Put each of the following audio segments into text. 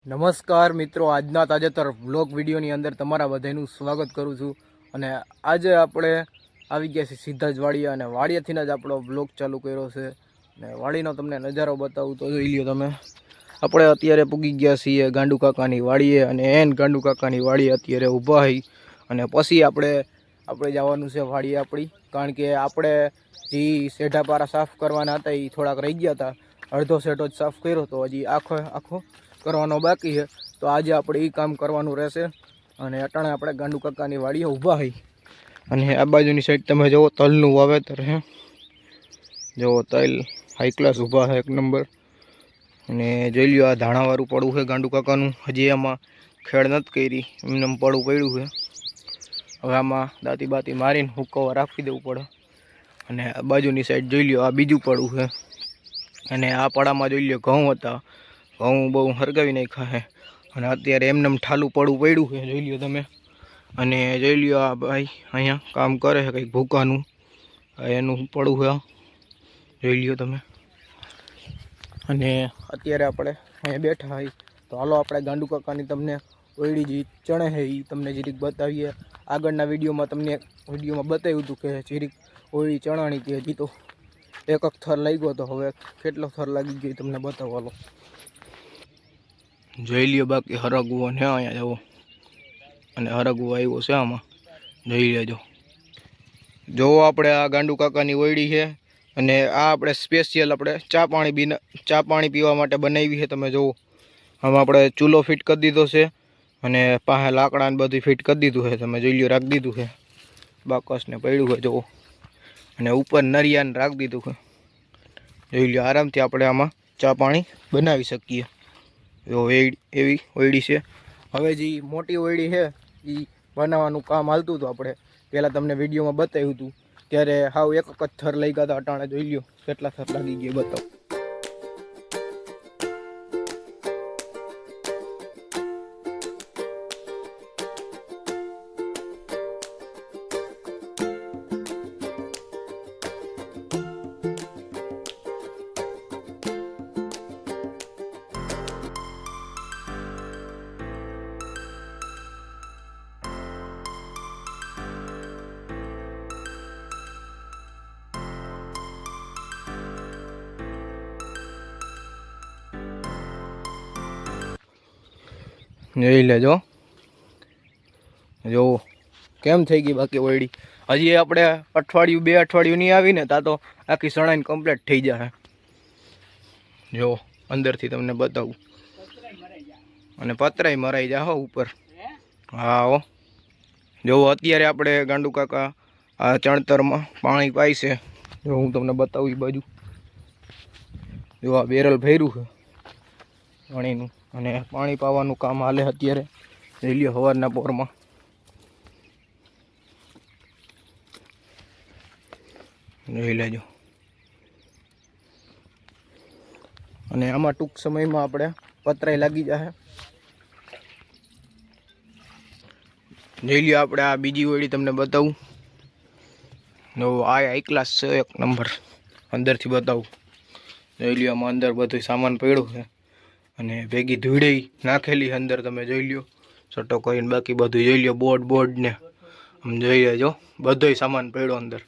નમસ્કાર મિત્રો, આજના તાજેતર વ્લોગ વિડીયોની અંદર તમારા બધાનું સ્વાગત કરું છું. અને આજે આપણે આવી ગયા છીએ સીધા જ વાડીએ, અને વાડીએથી જ આપણો વ્લોગ ચાલુ કર્યો છે. અને વાડીનો તમને નજારો બતાવું તો જોઈ લ્યો તમે. આપણે અત્યારે પૂગી ગયા છીએ ગાંડુ કાકાની વાડીએ, અને ગાંડુ કાકાની વાડીએ અત્યારે ઊભા હઈ. અને પછી આપણે જવાનું છે વાડીએ આપણી, કારણ કે આપણે જે શેઢાપારા સાફ કરવાના હતા એ થોડાક રહી ગયા હતા. અડધો શેઢો જ સાફ કર્યો તો હજી આખો કરવાનો બાકી છે. તો આજે આપણે એ કામ કરવાનું રહેશે. અને અટાણે આપણે ગાંડુ કાકાની વાડીએ ઊભા હઈ. અને આ બાજુની સાઈડ તમે જુઓ તલનું વાવેતર છે. જુઓ તલ હાઈ ક્લાસ ઊભા છે, એક નંબર. અને જોઈ લ્યો આ ધાણાવાળું પડવું છે ગાંડુ કાકાનું. હજી આમાં ખેડ નથી કરી, એમને પડવું પડ્યું છે. હવે આમાં દાંતી બાતી મારીને હુકવવા રાખી દેવું પડે. અને આ બાજુની સાઈડ જોઈ લ્યો આ બીજું પડવું છે. અને આ પડામાં જોઈ લ્યો ઘઉં હતા, ઘઉં બહુ હરગાવી નાખ્યા છે. અને અત્યારે એમને ઠાલું પડવું પડ્યું છે, જોઈ લ્યો તમે. અને જોઈ લ્યો આ ભાઈ અહીંયા કામ કરે છે કંઈક ભૂકાનું, એનું પડવું છે, જોઈ લ્યો તમે. અને અત્યારે આપણે અહીંયા બેઠા હોય તો હાલો આપણે ગાંડુ કાકાની તમને ઓયડી જે ચણે છે એ તમને જીરીક બતાવીએ. આગળના વિડીયોમાં બતાવ્યું હતું કે જીરીક ઓયડી ચણાણી કે હજી તો એક થર લાગ્યો તો હવે કેટલો થર લાગી ગયો તમને બતાવવાનો. જોઈ લ્યો બાકી હરગવો ને અહીંયા જવો, અને હરગવો આવ્યો છે આમાં, જોઈ લેજો. જોવો આપણે આ ગાંડુ કાકાની ઓયડી છે. અને આ આપણે સ્પેશિયલ આપણે ચા પાણી પીવા માટે બનાવી છે. તમે જુઓ આમાં આપણે ચૂલો ફિટ કરી દીધો છે, અને પાસે લાકડા ને બધું ફિટ કરી દીધું છે. તમે જોઈ લ્યો રાખી દીધું છે, બાકસને પડ્યું છે જુઓ. અને ઉપર નરિયાને રાખી દીધું છે, જોઈ લ્યો. આરામથી આપણે આમાં ચા પાણી બનાવી શકીએ. એવી ઓયડી છે. હવે જે મોટી ઓયડી છે એ બનાવવાનું કામ હાલતું હતું. આપણે પહેલાં તમને વિડીયોમાં બતાવ્યું હતું ત્યારે હાવ એક જ થર લઈ ગયા હતા. અટાણે જોઈ લ્યો કેટલા થર લાગી ગયા બતાવો. જોઈ લેજો, જોવો કેમ થઈ ગઈ બાકી ઓયડી. હજી આપણે અઠવાડિયું 2 અઠવાડિયું નહીં આવીને તા તો આખી સણાઈને કમ્પ્લીટ થઈ જશે. જો અંદરથી તમને બતાવું. અને પતરાય મરાઈ જા હો ઉપર. હા હો, જોવો અત્યારે આપણે ગાંડુ કાકા આ ચણતરમાં પાણી પાય છે. જો હું તમને બતાવું એ બાજુ. જો આ બેરલ ભર્યું છે પાણીનું, અને પાણી પાવાનું કામ હાલે અત્યારે. જોઈ લ્યો સવારના પોરમાં. જોઈ લેજો. અને આમાં ટૂંક સમયમાં આપણે પતરાય લાગી જશે. જોઈ લ્યો આપણે આ બીજી ઓયડી તમને બતાવું. જો આ હાઈ ક્લાસ છે, એક નંબર. અંદરથી બતાવું. જોઈ લ્યો આમાં અંદર બધું સામાન પડ્યું છે, અને ભેગી ધૂળી નાખેલી અંદર. તમે જોઈ લ્યો છટો કરીને. બાકી બધું જોઈ લ્યો બોર્ડ ને આમ જોઈ લેજો, બધોય સામાન પડ્યો અંદર.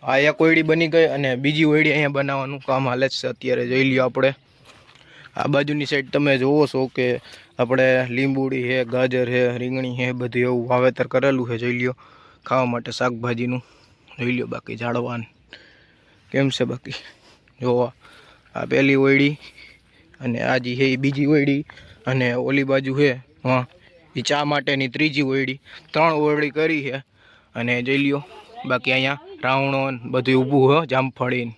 આ એક ઓયડી બની ગઈ, અને બીજી ઓયડી અહીંયા બનાવવાનું કામ હાલે છે અત્યારે. જોઈ લ્યો આપણે આ બાજુની સાઈડ તમે જોવો છો કે આપણે લીંબુડી છે, ગાજર છે, રીંગણી છે, બધું એવું વાવેતર કરેલું છે. જોઈ લ્યો ખાવા માટે શાકભાજીનું. જોઈ લ્યો બાકી ઝાડવાન કેમ છે બાકી. જોવા આ પહેલી ઓયડી, અને આ જે છે એ બીજી ઓયડી, અને ઓલી બાજુ છે હા એ ચા માટેની ત્રીજી ઓયડી. 3 ઓયડી કરી છે. અને જોઈ લ્યો બાકી અહીંયા રાવણો બધું ઊભું હોય જામફળીને.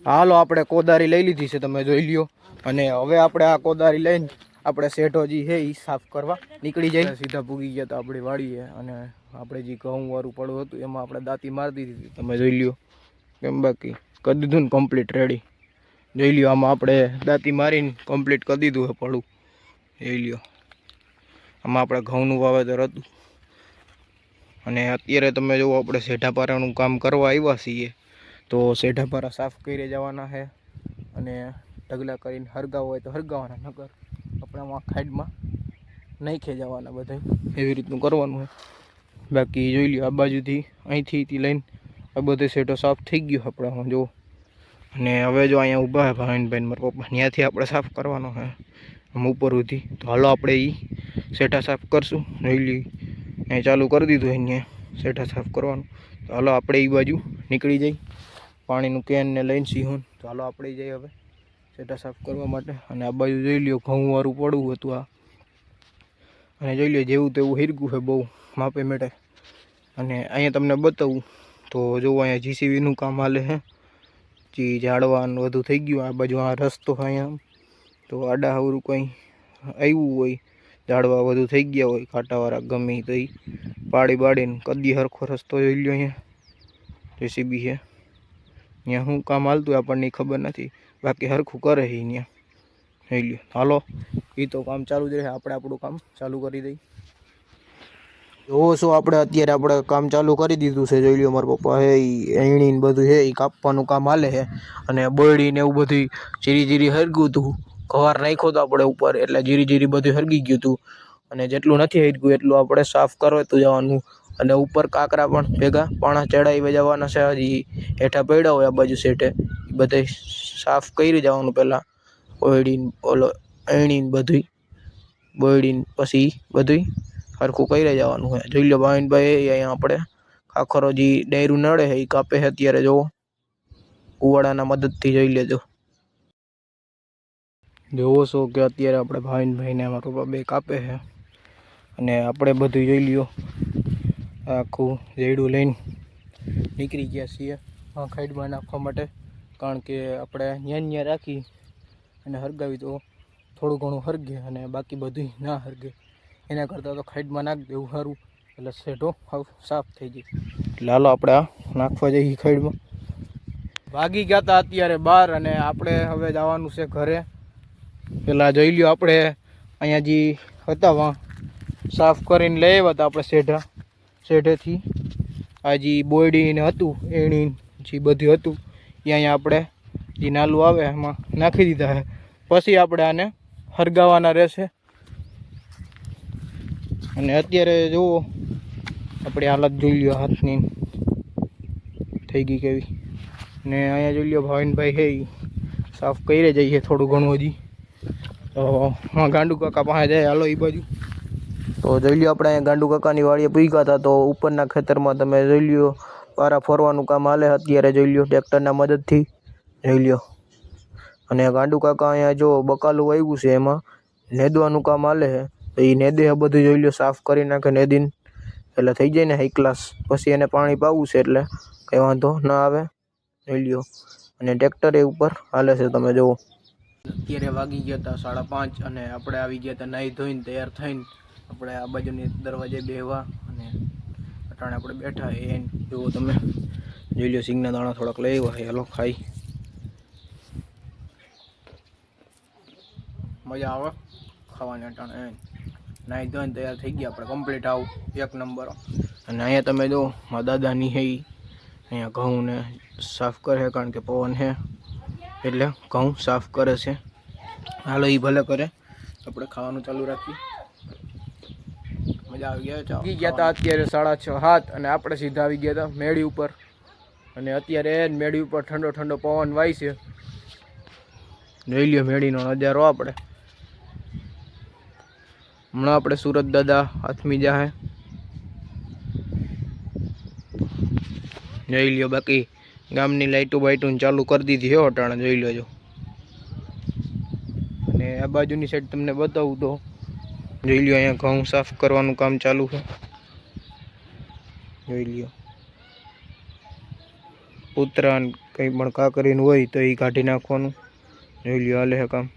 હાલો આપણે કોદારી લઈ લીધી છે, તમે જોઈ લ્યો. અને હવે આપણે આ કોદારી લઈને આપણે શેઠો જે છે એ સાફ કરવા નીકળી જાય. સીધા પૂગી ગયા તો આપણી વાડીએ. અને આપણે જે ઘઉંવાળું પડવું હતું એમાં આપણે દાંતી મારી દીધી. તમે જોઈ લ્યો કેમ બાકી કરી દીધું ને કમ્પ્લીટ રેડી. જોઈ લ્યો આમાં આપણે દાંતી મારીને કમ્પ્લીટ કરી દીધું છે પડું. જોઈ લ્યો આમાં આપણે ઘઉંનું વાવેતર હતું. અને અત્યારે તમે જો આપણે શેઢાપારાનું કામ કરવા આવ્યા છીએ, તો શેઢાપારા સાફ કરી જવાના છે. અને ઢગલા કરીને હરગાવ હોય તો હરગાવવાના, નકર આપણે આપણે આમાં ખાઈડમાં નાખી જવાના બધા એવી રીતનું કરવાનું હોય. બાકી જોઈ લ્યો આ બાજુથી અહીંથી લઈને આ બધો સેટો સાફ થઈ ગયો આપણે આમાં જો. અને હવે જો અહીંયા ઊભા હે ભાવિનભાઈ મારા પપ્પા, ત્યાંથી આપણે સાફ કરવાનો હે આમ ઉપર સુધી. તો હાલો આપણે એ સેટા સાફ કરશું. જોઈ લઈએ અહીં ચાલુ કરી દીધું અહીંયા સેટા સાફ કરવાનું. તો હાલો આપણે એ બાજુ નીકળી જઈ પાણીનું કેનને લઈને સિંહોન. તો હાલો આપણે જઈએ હવે સેટા સાફ કરવા માટે. અને આ બાજુ જોઈ લ્યો ઘઉંવાળું પડવું હતું આ, અને જોઈ લ્યો જેવું તેવું હિરગું છે બહુ માપે મેટે. અને અહીંયા તમને બતાવું તો જો અહીંયા જીસીબીનું કામ હાલે છે. જે ઝાડવાનું બધું થઈ ગયું. આ બાજુ આ રસ્તો અહીંયા તો આડા હવરું કંઈ આવ્યું હોય, ઝાડવા બધું થઈ ગયા હોય કાંટાવાળા ગમે તો એ પાડીને કદી હરખો રસ્તો જોઈ લ્યો. અહીંયા જેસીબી છે, અહીંયા શું કામ હાલતું આપણને ખબર નથી, બાકી હરખું કરે છે અહીંયા જોઈ લ્યો. હાલો એ તો કામ ચાલુ જ રહે, આપણે આપણું કામ ચાલુ કરી દઈએ. જોવો છો આપણે કામ ચાલુ કરી દીધું છે. જોઈ લ્યો મારા પપ્પા હે એણી ને બધું છે એ કાપવાનું કામ હાલે છે. અને બોયડી ને એવું બધું જીરી હરગ્યું હતું, કવાર નાખ્યો તો આપણે ઉપર, એટલે જીરી બધું હરગી ગયું હતું. અને જેટલું નથી હરગ્યું એટલું આપણે સાફ કરતું જવાનું. અને ઉપર કાંકરા પણ ભેગા પાણા ચડાવી જવાના છે. હજી હેઠા પડ્યા હોય આ બાજુ સેટે, એ બધા સાફ કરી જવાનું પહેલાં. બોયડીને ઓલો એણી બધું બોયડીને પછી બધું હરખું કરી જવાનું હોય. જોઈ લો ભાવિનભાઈ અહીંયા આપણે ખાખરો જે ડાયરું નડે છે એ કાપે છે અત્યારે. જોવો કુવાડાના મદદથી જોઈ લેજો. જોવો છો કે અત્યારે આપણે ભાવિનભાઈને અમારા પપ્પા બે કાપે છે. અને આપણે બધું જોઈ લ્યો આખું જેડું લઈને નીકળી ગયા છીએ આ ખાઈડમાં નાખવા માટે. કારણ કે આપણે ન્યા રાખી અને હરગાવી તો થોડું ઘણું હરગે અને બાકી બધું ના હરગે. એના કરતાં તો ખાઈડમાં નાખી દેવું સારું, એટલે સેટો સાફ થઈ જાય. એટલે હાલો આપણે આ નાખવા જઈએ ખાઈડમાં. ભાગી ગયા હતા અત્યારે બહાર અને આપણે હવે જવાનું છે ઘરે. પેલા જોઈ લ્યો આપણે અહીંયા જે હતા વાં સાફ કરીને લઈ આવ્યા હતા આપણે શેઢેથી. આ જે બોયડીને હતું એણી જે બધું હતું એ અહીંયા આપણે જે નાલું આવે એમાં નાખી દીધા છે. પછી આપણે આને હરગાવાના રહેશે. અને અત્યારે જુઓ આપણી હાલત જોઈ લ્યો હાથની થઈ ગઈ કેવી. ને અહીંયા જોઈ લ્યો ભાવિનભાઈ હે સાફ કરી જઈએ થોડું ઘણું હજી. તો હા ગાંડુ કાકા પાસે જાય હાલો એ બાજુ. તો જોઈ લ્યો આપણે અહીંયા ગાંડુ કાકાની વાડીએ પૂગ્યા હતા. તો ઉપરના ખેતરમાં તમે જોઈ લ્યો પારા ફરવાનું કામ હાલે અત્યારે. જોઈ લ્યો ટ્રેક્ટરના મદદથી જોઈ લ્યો. અને ગાંડુ કાકા અહીંયા જો બકાલું વાવ્યું છે એમાં નેદવાનું કામ હાલે છે. તો એ નેદે બધું જોઈ લ્યો સાફ કરી નાખે નેદીને, એટલે થઈ જાય ને હાઈ ક્લાસ. પછી એને પાણી પાવું છે એટલે કંઈ વાંધો ના આવે જોઈ લ્યો. અને ટ્રેક્ટર એ ઉપર હાલે છે તમે જુઓ. અત્યારે વાગી ગયા હતા 5:30 અને આપણે આવી ગયા હતા નાહી ધોઈને તૈયાર થઈને. આપણે આ બાજુની દરવાજે બેહવા અને અટાણે આપણે બેઠા એ જુઓ તમે જોઈ લ્યો. સિંગના દાણા થોડાક લઈ આવ્યા હાલો ખાઈ મજા આવે ખાવાની. અટાણે નાહી ધોઈને તૈયાર થઈ ગયા આપણે કમ્પ્લીટ આવું એક નંબર. અને અહીંયા તમે જો મારા દાદાની હે અહીંયા ઘઉંને સાફ કરે, કારણ કે પવન છે એટલે ઘઉં સાફ કરે છે. હાલો એ ભલે કરે, આપણે ખાવાનું ચાલુ રાખીએ. મજા આવી ગયા હતા અત્યારે 6:30 અને આપણે સીધા આવી ગયા હતા મેળી ઉપર. અને અત્યારે મેળી ઉપર ઠંડો પવન વાય છે. જોઈ લ્યો મેળીનો નજારો. આપણે હમણાં આપણે સુરત દાદા હાથમી જાહે જોઈ લ્યો. બાકી ગામની લાઇટું ચાલુ કરી દીધી હો અટાણે જોઈ લેજો. અને આ બાજુની સાઈડ તમને બતાવું તો જોઈ લ્યો અહીંયા ઘઉં સાફ કરવાનું કામ ચાલુ છે જોઈ લ્યો. પુતરા કંઈ પણ કાકરીનું હોય તો એ કાઢી નાખવાનું જોઈ લ્યો હાલે કામ.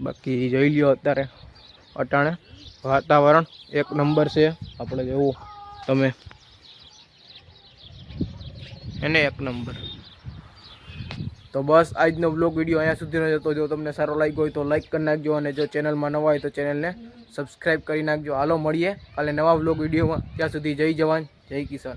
બાકી જોઈ લ્યો અત્યારે અટાણે વાતાવરણ એક નંબર છે આપણે જેવું તમે એને એક નંબર. તો બસ આજનો બ્લોગ વિડીયો અહીંયા સુધીનો જતો. જો તમને સારો લાગ્યો હોય તો લાઈક કરી નાખજો, અને જો ચેનલમાં નવા હોય તો ચેનલને સબસ્ક્રાઈબ કરી નાખજો. હાલો મળીએ કાલે નવા બ્લોગ વિડીયોમાં. ત્યાં સુધી જય જવાન જય કિસાન.